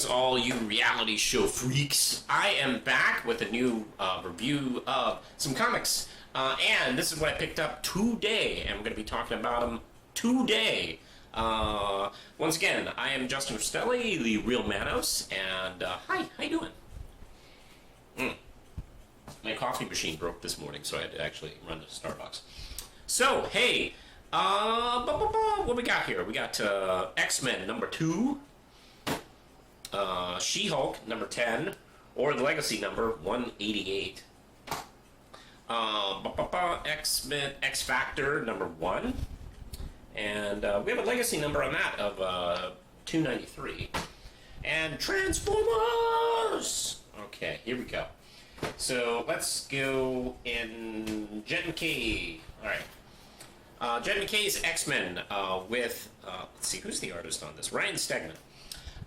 Greetings, all you reality show freaks. I am back with a new review of some comics. And this is what I picked up today, and I'm going to be talking about them today. Once again, I am Justin Rostelli, the Real Manos, and hi, how you doing? My coffee machine broke this morning, so I had to actually run to Starbucks. So, hey, what we got here? We got X-Men number 2. She-Hulk number 10, or the legacy number 188. X-Men X-Factor number 1, and we have a legacy number on that of 293. And Transformers. Okay, here we go. So let's go in Jen McKay. All right. Jen McKay's X-Men with let's see, who's the artist on this? Ryan Stegman.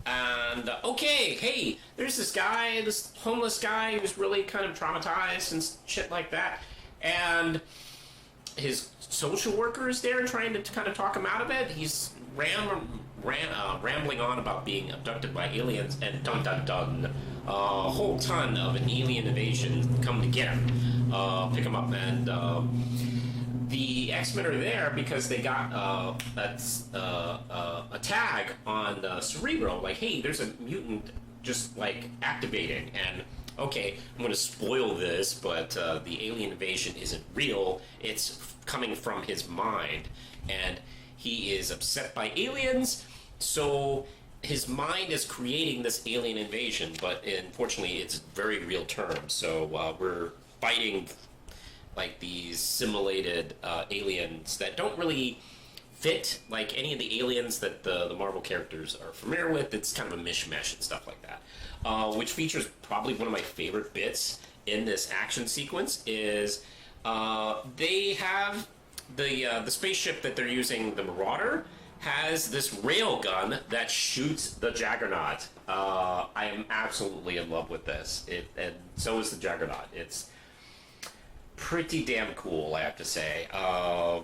And, okay, hey, there's this guy, this homeless guy who's really kind of traumatized and shit like that. And his social worker is there trying to kind of talk him out of it. He's rambling on about being abducted by aliens, and dun-dun-dun, a whole ton of an alien invasion come to get him, pick him up, and the X-Men are there because they got a tag on Cerebro, like, hey, there's a mutant just, like, activating, and, okay, I'm going to spoil this, but the alien invasion isn't real, it's coming from his mind, and he is upset by aliens, so his mind is creating this alien invasion, but unfortunately it's very real terms, so we're fighting like these simulated aliens that don't really fit like any of the aliens that the Marvel characters are familiar with. It's kind of a mishmash and stuff like that, which features probably one of my favorite bits in this action sequence is they have the spaceship that they're using, the Marauder, has this rail gun that shoots the Juggernaut. I am absolutely in love with this, and so is the Juggernaut. It's pretty damn cool, I have to say. I'm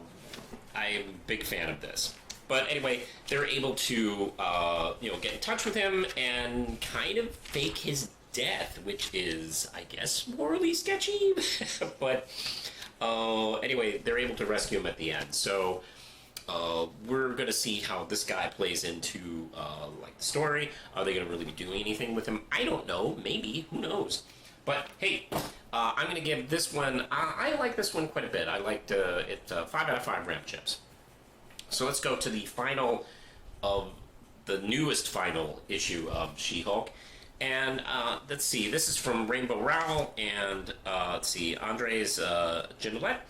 a big fan of this. But anyway, they're able to, get in touch with him and kind of fake his death, which is, I guess, morally sketchy. But anyway, they're able to rescue him at the end. So we're going to see how this guy plays into like the story. Are they going to really be doing anything with him? I don't know. Maybe. Who knows? But hey, I'm going to give this one, I like this one quite a bit. I liked it 5 out of 5 ramp chips. So let's go to the final of the newest final issue of She-Hulk. And let's see, this is from Rainbow Rowell and let's see, Andres Ginolette.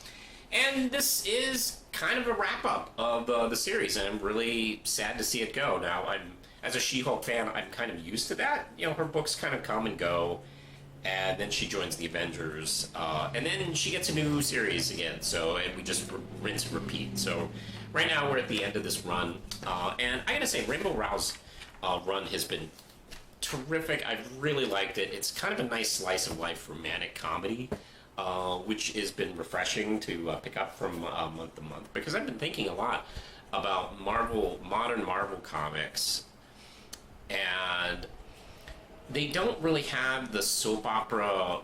And this is kind of a wrap-up of the series, and I'm really sad to see it go. Now, as a She-Hulk fan, I'm kind of used to that. You know, her books kind of come and go. And then she joins the Avengers, and then she gets a new series again, and we just rinse and repeat. So right now we're at the end of this run, and I gotta say, Rainbow Rowell's run has been terrific. I've really liked it. It's kind of a nice slice of life romantic comedy, which has been refreshing to pick up from month to month, because I've been thinking a lot about modern Marvel comics, and they don't really have the soap opera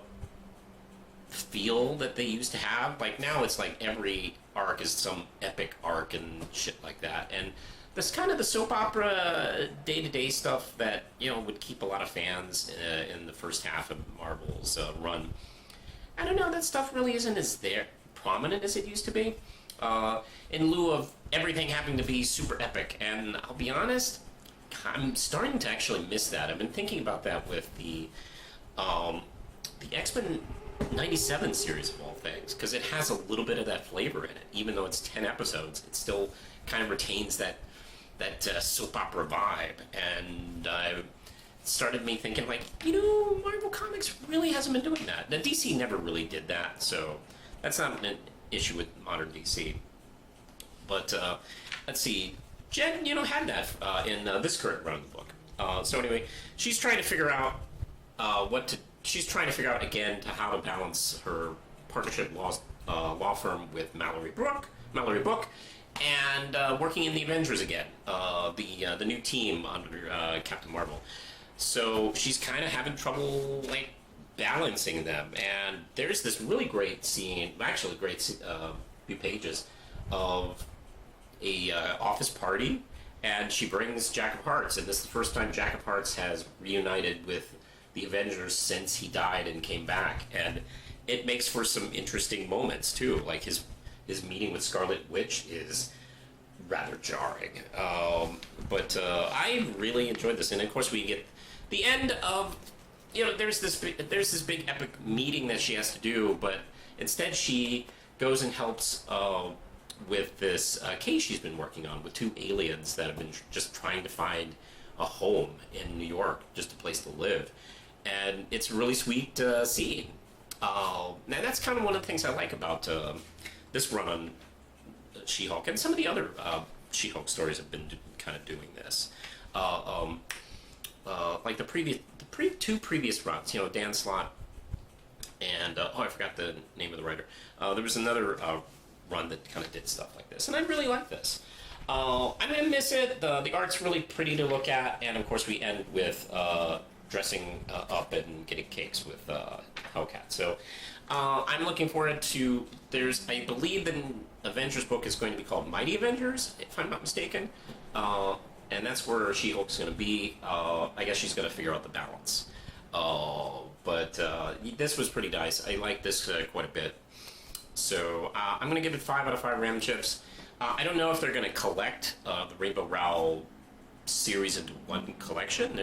feel that they used to have. Like, now it's like every arc is some epic arc and shit like that. And that's kind of the soap opera day-to-day stuff that, would keep a lot of fans in the first half of Marvel's run. I don't know, that stuff really isn't as prominent as it used to be. In lieu of everything having to be super epic. And I'll be honest, I'm starting to actually miss that. I've been thinking about that with the X-Men 97 series of all things, because it has a little bit of that flavor in it. Even though it's 10 episodes, it still kind of retains that soap opera vibe. And it started me thinking, like, Marvel Comics really hasn't been doing that. Now, DC never really did that, so that's not an issue with modern DC. But let's see. Jen, had that in this current run of the book. So anyway, she's trying to figure out she's trying to figure out again how to balance her partnership law firm with Mallory Book, and working in the Avengers again, the new team under Captain Marvel. So she's kind of having trouble like balancing them. And there's this really great scene, actually few pages of a office party, and she brings Jack of Hearts, and this is the first time Jack of Hearts has reunited with the Avengers since he died and came back, and it makes for some interesting moments too. Like his meeting with Scarlet Witch is rather jarring, but I really enjoyed this, and of course we get the end of there's this big epic meeting that she has to do, but instead she goes and helps with this case she's been working on with two aliens that have been just trying to find a home in New York, just a place to live. And it's a really sweet scene. Now that's kind of one of the things I like about this run on She-Hulk, and some of the other She-Hulk stories have been kind of doing this. Like two previous runs, Dan Slott and I forgot the name of the writer. There was another run that kind of did stuff like this, and I really like this. I'm gonna miss it. The art's really pretty to look at, and of course we end with dressing up and getting cakes with Hellcat. So I'm looking forward to. I believe the Avengers book is going to be called Mighty Avengers, if I'm not mistaken, and that's where She-Hulk's going to be. I guess she's going to figure out the balance. But this was pretty nice. I like this quite a bit. So I'm going to give it 5 out of 5 Ram Chips. I don't know if they're going to collect the Rainbow Rowell series into one collection.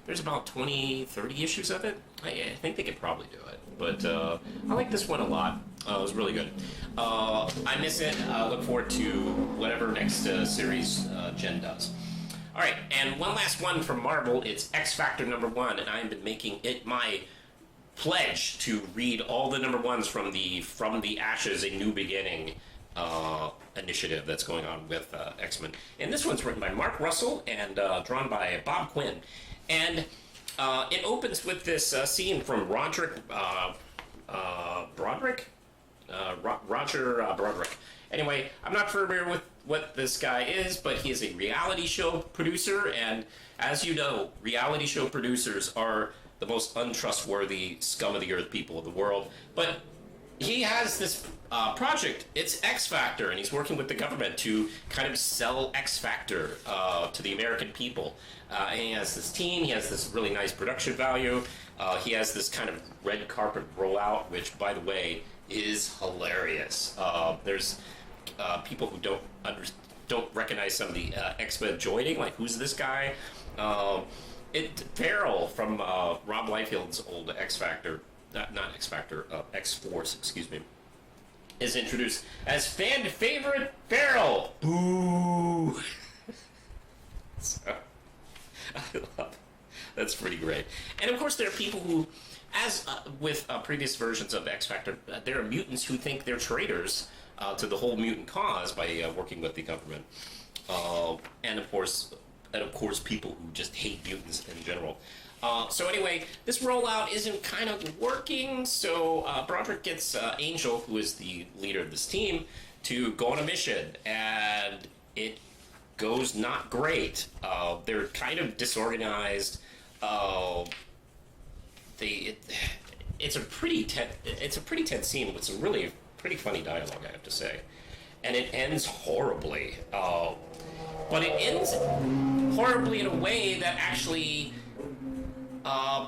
There's about 20, 30 issues of it. I think they could probably do it. But I like this one a lot. It was really good. I miss it. Look forward to whatever next series Jen does. All right, and one last one from Marvel. It's X Factor #1, and I've been making it my pledge to read all the #1s from the Ashes: A New Beginning initiative that's going on with X-Men. And this one's written by Mark Russell and drawn by Bob Quinn. And it opens with this scene from Roger Broderick. Anyway, I'm not familiar with what this guy is, but he is a reality show producer, and as you know, reality show producers are the most untrustworthy scum of the earth people in the world. But he has this project. It's X Factor, and he's working with the government to kind of sell X Factor to the American people. And he has this team. He has this really nice production value. He has this kind of red carpet rollout, which, by the way, is hilarious. There's people who don't recognize some of the X-Men joining, like who's this guy? Farrell from Rob Liefeld's old X Factor, not X Factor, X Force, excuse me, is introduced as fan favorite Farrell. Boo! So, I love it. That's pretty great. And of course, there are people who, as with previous versions of X Factor, there are mutants who think they're traitors to the whole mutant cause by working with the government, and of course, people who just hate mutants in general. So anyway, this rollout isn't kind of working. So Broderick gets Angel, who is the leader of this team, to go on a mission, and it goes not great. They're kind of disorganized. It's a pretty tense scene with some really pretty funny dialogue, I have to say, and it ends horribly. But it ends horribly in a way that actually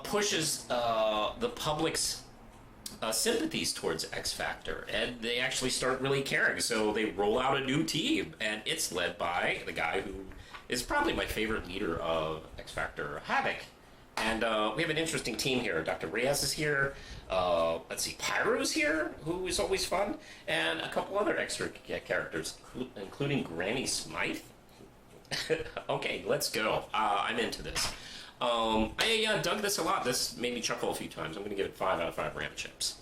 pushes the public's sympathies towards X Factor, and they actually start really caring. So they roll out a new team, and it's led by the guy who is probably my favorite leader of X Factor, Havoc. And we have an interesting team here. Dr. Reyes is here. Let's see, Pyro's here, who is always fun, and a couple other extra characters, including Granny Smythe. Okay, let's go. I'm into this. I dug this a lot. This made me chuckle a few times. I'm going to give it 5 out of 5 Ram Chips.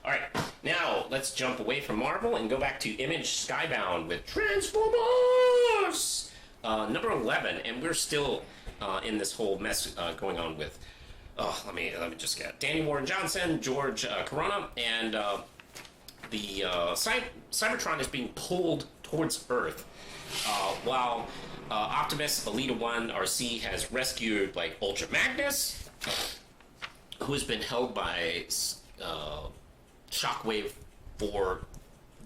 All right, now let's jump away from Marvel and go back to Image Skybound with Transformers number 11, and we're still in this whole mess going on with. Let me just get Danny Warren Johnson, George Corona, and the Cybertron is being pulled towards Earth, while Optimus, Elita 1, RC has rescued like Ultra Magnus, who has been held by Shockwave for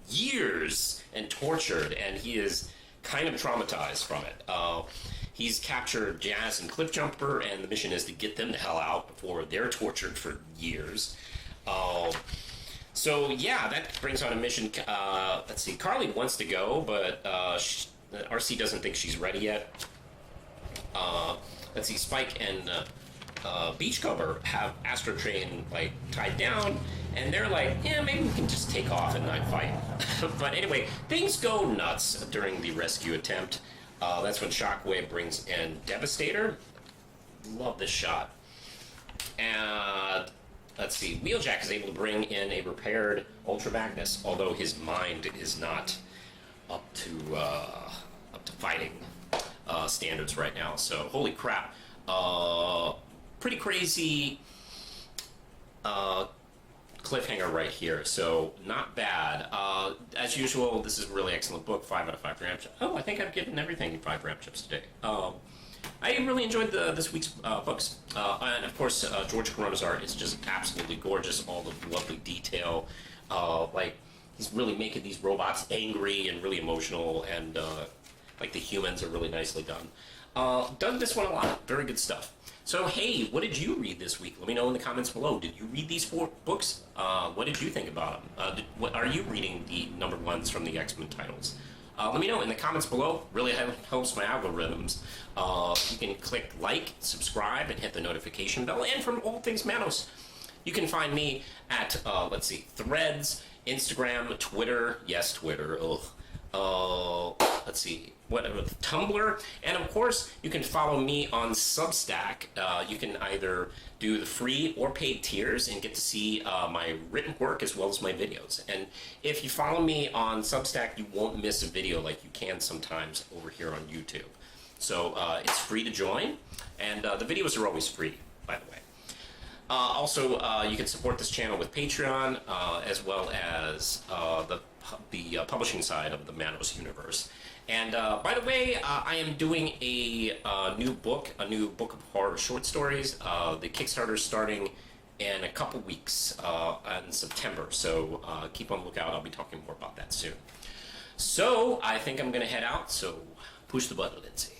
years and tortured, and he is kind of traumatized from it. He's captured Jazz and Cliffjumper, and the mission is to get them the hell out before they're tortured for years. So yeah, that brings on a mission. Let's see, Carly wants to go, but RC doesn't think she's ready yet. Let's see, Spike and Beachcomber have Astro Train like tied down, and they're like, yeah, maybe we can just take off and not fight. But anyway, things go nuts during the rescue attempt. That's when Shockwave brings in Devastator. Love this shot. And let's see, Wheeljack is able to bring in a repaired Ultra Magnus, although his mind is not up to fighting standards right now. So holy crap, pretty crazy cliffhanger right here. So not bad. As usual, this is a really excellent book. 5 out of 5 RAM chips. Oh, I think I've given everything 5 RAM chips today. I really enjoyed this week's books. And of course, George Corona's art is just absolutely gorgeous. All the lovely detail. Like, he's really making these robots angry and really emotional, and like the humans are really nicely done. Done this one a lot. Very good stuff. So, hey, what did you read this week? Let me know in the comments below. Did you read these 4 books? What did you think about them? What are you reading the number 1s from the X-Men titles? Let me know in the comments below. Really helps my algorithms. You can click like, subscribe, and hit the notification bell. And from All Things Manos, you can find me at, let's see, Threads, Instagram, Twitter. Yes, Twitter. Let's see, whatever, Tumblr. And of course, you can follow me on Substack. You can either do the free or paid tiers and get to see my written work as well as my videos. And if you follow me on Substack, you won't miss a video like you can sometimes over here on YouTube. So it's free to join, and the videos are always free, by the way. Also, you can support this channel with Patreon, as well as the publishing side of the Manos universe. And by the way, I am doing a new book of horror short stories. The Kickstarter is starting in a couple weeks in September, so keep on the lookout. I'll be talking more about that soon. So I think I'm going to head out, so push the button, Lindsay.